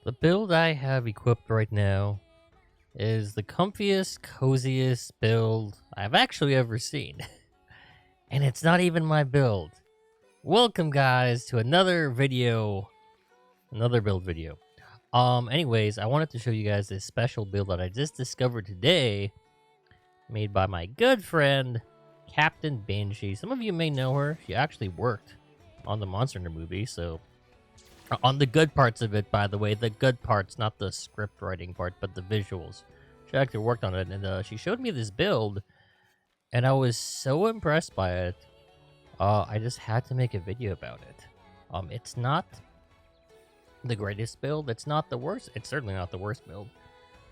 The build I have equipped right now is the comfiest, coziest build I've actually ever seen. And it's not even my build. Welcome guys to another video, another build video. Anyways, I wanted to show you guys this special build that I just discovered today, made by my good friend, Captain Banshee. Some of you may know her. She actually worked on the Monster Hunter movie, so on the good parts of it, by the way, the good parts, not the script writing part, but the visuals. She actually worked on it, and she showed me this build, and I was so impressed by it. I just had to make a video about it. It's not the greatest build. It's not the worst. It's certainly not the worst build.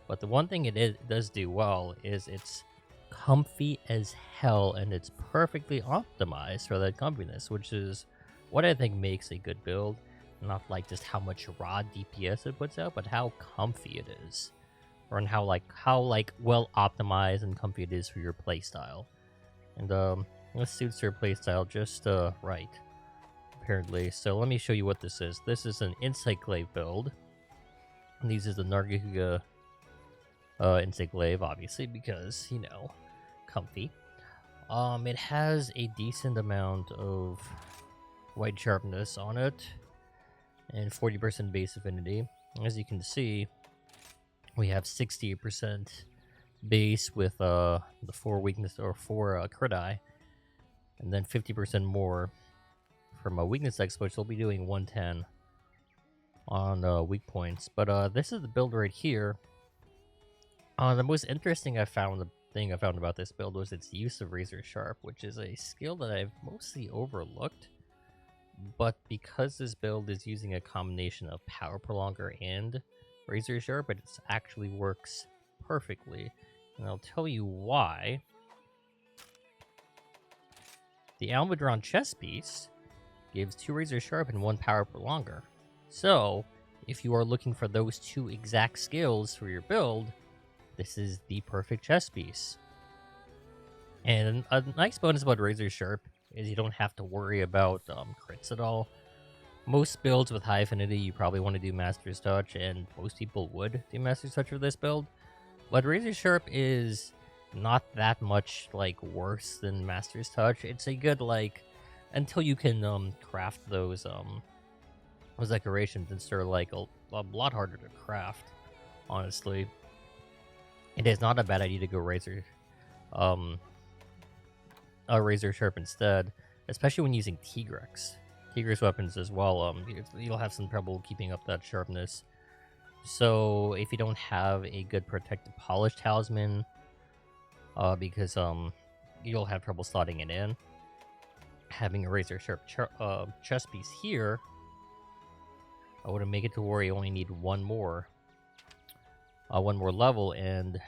But the one thing it does do well is it's comfy as hell, and it's perfectly optimized for that comfiness, which is what I think makes a good build. Not like just how much raw DPS it puts out, but how comfy it is, or how well optimized and comfy it is for your playstyle. And this suits your playstyle just right, apparently. So let me show you what this is. This is an Insight Glaive build. And these is the Nargahuga Insight Glaive, obviously, because you know, comfy. It has a decent amount of white sharpness on it, and 40% base affinity. As you can see, we have 60% base with the 4 weakness or 4 crit eye, and then 50% more from a weakness exploit, so we'll be doing 110 on weak points. But this is the build right here. The most interesting thing I found about this build was its use of Razor Sharp, which is a skill that I've mostly overlooked. But because this build is using a combination of Power Prolonger and Razor Sharp, it actually works perfectly. And I'll tell you why. The Almudron chest piece gives 2 Razor Sharp and 1 Power Prolonger. So, if you are looking for those 2 exact skills for your build, this is the perfect chest piece. And a nice bonus about Razor Sharp is you don't have to worry about crits at all. Most builds with high affinity, you probably want to do Master's Touch, and most people would do Master's Touch for this build. But Razor Sharp is not that much worse than Master's Touch. It's a good until you can craft those decorations, and they're a lot harder to craft. Honestly, it is not a bad idea to go Razor Sharp instead, especially when using Tigrex weapons as well. You'll have some trouble keeping up that sharpness. So if you don't have a good protected polish talisman, because you'll have trouble slotting it in, having a Razor Sharp chest piece here, I would make it to where you only need one more level. And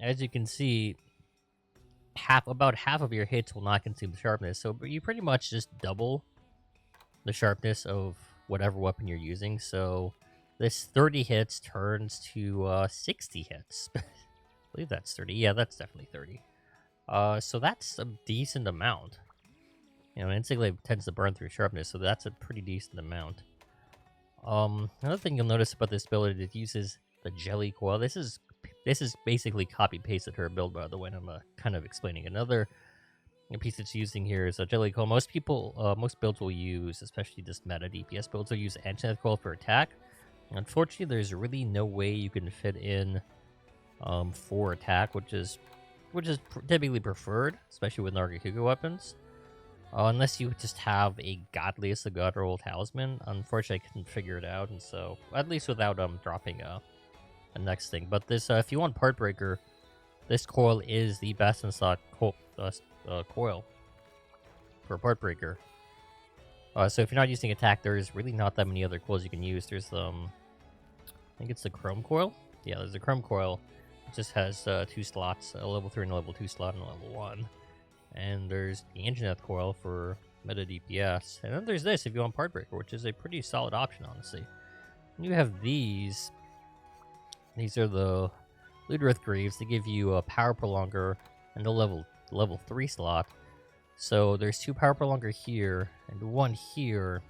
as you can see, about half of your hits will not consume sharpness, so you pretty much just double the sharpness of whatever weapon you're using. So this 30 hits turns to 60 hits. I believe that's 30. Yeah, that's definitely 30. So that's a decent amount. You know, Instinct Glaive tends to burn through sharpness, so that's a pretty decent amount. Another thing you'll notice about this build is it uses the Jelly Coil. This is basically copy-pasted her build, by the way, and I'm kind of explaining. Another piece it's using here is a Jelly Coil. Most builds will use, especially just meta DPS builds, will use Anti-Death Coil for attack. Unfortunately, there's really no way you can fit in 4 attack, which is typically preferred, especially with Nargahuga weapons. Unless you just have a Godliest of Godroll talisman. Unfortunately, I couldn't figure it out, and so at least without dropping a next thing. But this, if you want Part Breaker, this coil is the best in slot coil for Part Breaker. So if you're not using attack, there's really not that many other coils you can use. There's I think it's the Chrome Coil. Yeah, there's the Chrome Coil. It just has 2 slots, a level 3 and a level 2 slot, and a level 1. And there's the Anjanath Coil for meta DPS. And then there's this if you want Part Breaker, which is a pretty solid option, honestly. And you have these. These are the Ludrith Greaves. They give you a Power Prolonger and a level 3 slot. So there's 2 Power Prolonger here and 1 here.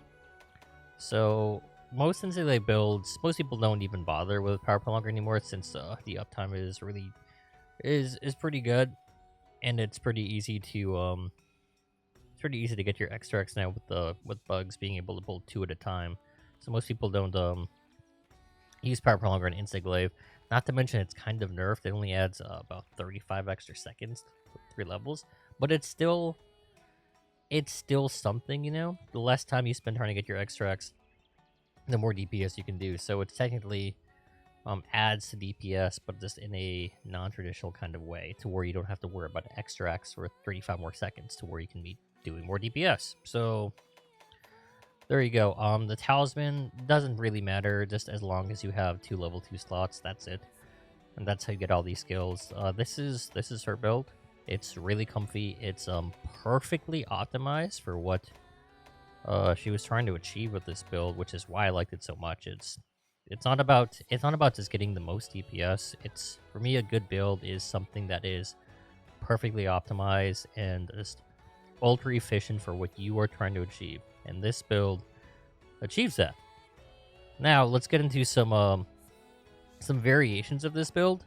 So most insect glaive builds, most people don't even bother with power prolonger anymore since the uptime is really is pretty good, and it's pretty easy to get your extracts now with bugs being able to pull 2 at a time. So most people don't use power prolonger and insect glaive. Not to mention it's kind of nerfed. It only adds about 35 extra seconds with 3 levels, but it's still something, you know. The less time you spend trying to get your extracts, the more DPS you can do. So it's technically adds to DPS, but just in a non-traditional kind of way, to where you don't have to worry about extracts for 35 more seconds, to where you can be doing more DPS. So there you go. The talisman doesn't really matter, just as long as you have 2 level 2 slots. That's it, and that's how you get all these skills. This is her build. It's really comfy. It's perfectly optimized for what she was trying to achieve with this build, which is why I liked it so much. It's not about just getting the most DPS. It's, for me, a good build is something that is perfectly optimized and just ultra efficient for what you are trying to achieve. And this build achieves that. Now let's get into some variations of this build.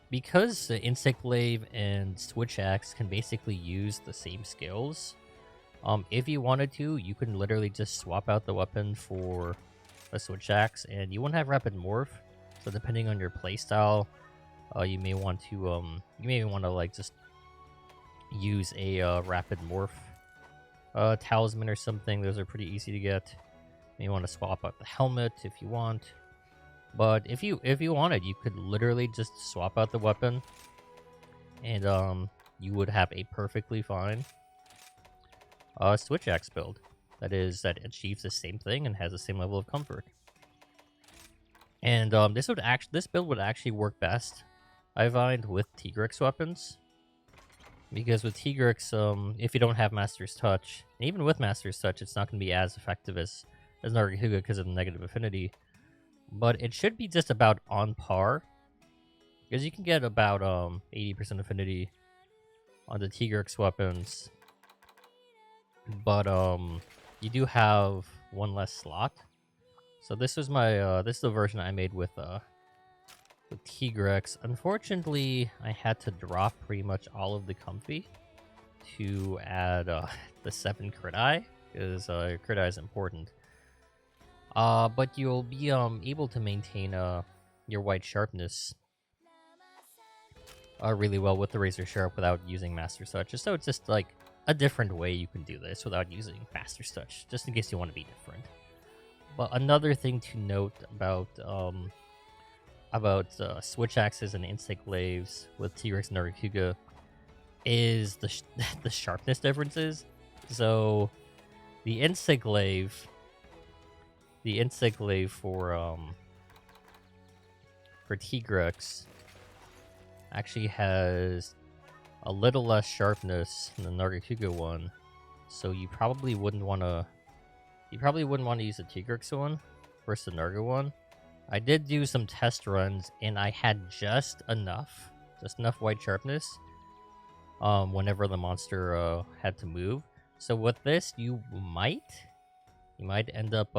Because the Insect Glaive and Switch Axe can basically use the same skills, if you wanted to, you can literally just swap out the weapon for a Switch Axe, and you won't have Rapid Morph. So depending on your playstyle, you may want to like just use a Rapid Morph talisman or something. Those are pretty easy to get. You want to swap out the helmet if you want. But if you wanted, you could literally just swap out the weapon, and you would have a perfectly fine Switch Axe build. That achieves the same thing and has the same level of comfort. And this build would actually work best, I find, with Tigrex weapons, because with Tigrex, if you don't have Master's Touch, and even with Master's Touch, it's not going to be as effective as Nargacuga because of the negative affinity. But it should be just about on par, because you can get about 80% affinity on the Tigrex weapons, but you do have 1 less slot. So this was my this is the version I made with Tigrex. Unfortunately, I had to drop pretty much all of the comfy to add the 7 crit eye, because crit eye is important. But you'll be able to maintain your white sharpness really well with the Razor Sharp without using Master Touch. So it's just like a different way you can do this without using Master Touch, just in case you want to be different. But another thing to note about Switch Axes and Insect Glaives with Tigrex and Nargacuga is the sharpness differences. So the Insect Glaive for Tigrex actually has a little less sharpness than the Nargacuga one, so you probably wouldn't want to use the Tigrex one versus the Narga one. I did do some test runs, and I had just enough white sharpness whenever the monster had to move. So with this, you might end up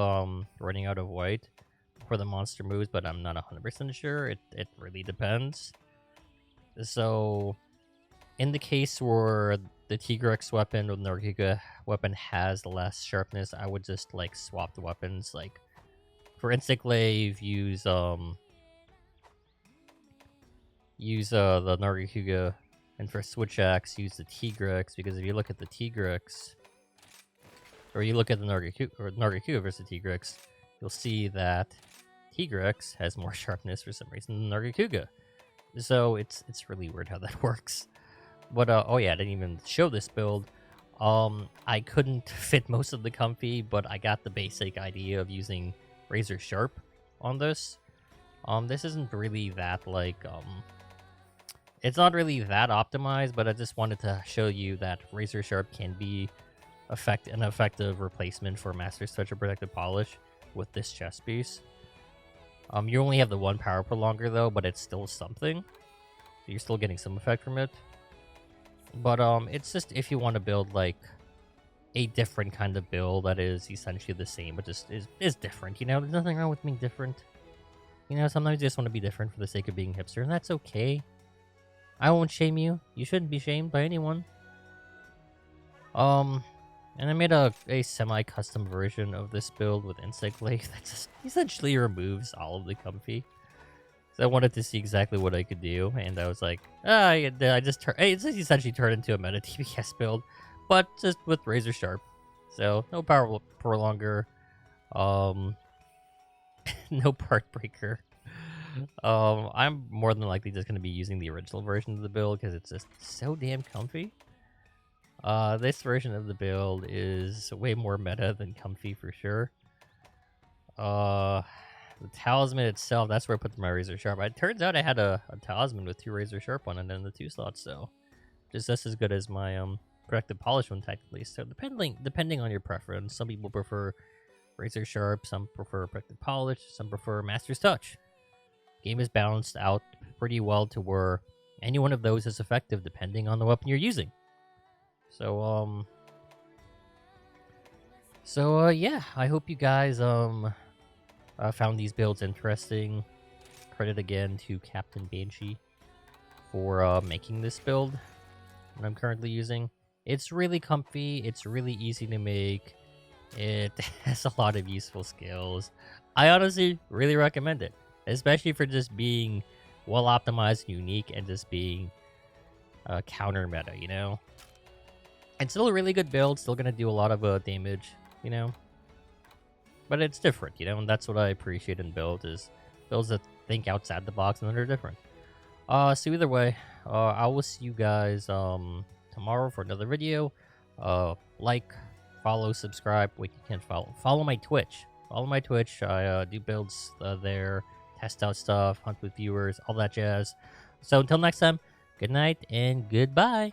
running out of white before the monster moves, but I'm not 100% sure. It really depends. So in the case where the Tigrex weapon or the Nargacuga weapon has less sharpness, I would just like swap the weapons. Like for Insect Glaive, use the Nargacuga, and for Switch Axe, use the Tigrex, because if you look at the Tigrex, or you look at the Nargacuga versus Tigrex, you'll see that Tigrex has more sharpness for some reason than Nargacuga. So it's really weird how that works. But oh yeah, I didn't even show this build. I couldn't fit most of the comfy, but I got the basic idea of using Razor Sharp on this. This isn't really that like it's not really that optimized, but I just wanted to show you that Razor Sharp can be an effective replacement for Master's Touch or Protective Polish with this chest piece. You only have the 1 power prolonger though, but it's still something. So you're still getting some effect from it. But it's just if you want to build like a different kind of build that is essentially the same, but just is different. You know, there's nothing wrong with being different. You know, sometimes you just want to be different for the sake of being hipster, and that's okay. I won't shame you. You shouldn't be shamed by anyone. And I made a semi-custom version of this build with Insect Glaive that just essentially removes all of the comfy. So I wanted to see exactly what I could do, and I was like, I just it's essentially turned into a meta DPS build, but just with razor sharp. So no power prolonger, no part breaker. I'm more than likely just gonna be using the original version of the build because it's just so damn comfy. This version of the build is way more meta than comfy for sure. The talisman itself, that's where I put my razor sharp. It turns out I had a talisman with 2 razor sharp on it in the 2 slots, so just as good as my protective polish one technically. So depending on your preference, some people prefer razor sharp, some prefer protective polish, some prefer master's touch. Game is balanced out pretty well to where any one of those is effective depending on the weapon you're using. So yeah, I hope you guys found these builds interesting. Credit again to Captain Banshee for making this build that I'm currently using. It's really comfy, it's really easy to make, it has a lot of useful skills. I honestly really recommend it, especially for just being well optimized and unique and just being counter meta, you know? It's still a really good build, still gonna do a lot of damage, you know? But it's different, you know, and that's what I appreciate in builds, is builds that think outside the box and that are different. So either way, I will see you guys tomorrow for another video. Like, follow, subscribe. Wait, you can't follow. Follow my Twitch. Follow my Twitch. I do builds there, test out stuff, hunt with viewers, all that jazz. So until next time, good night and goodbye.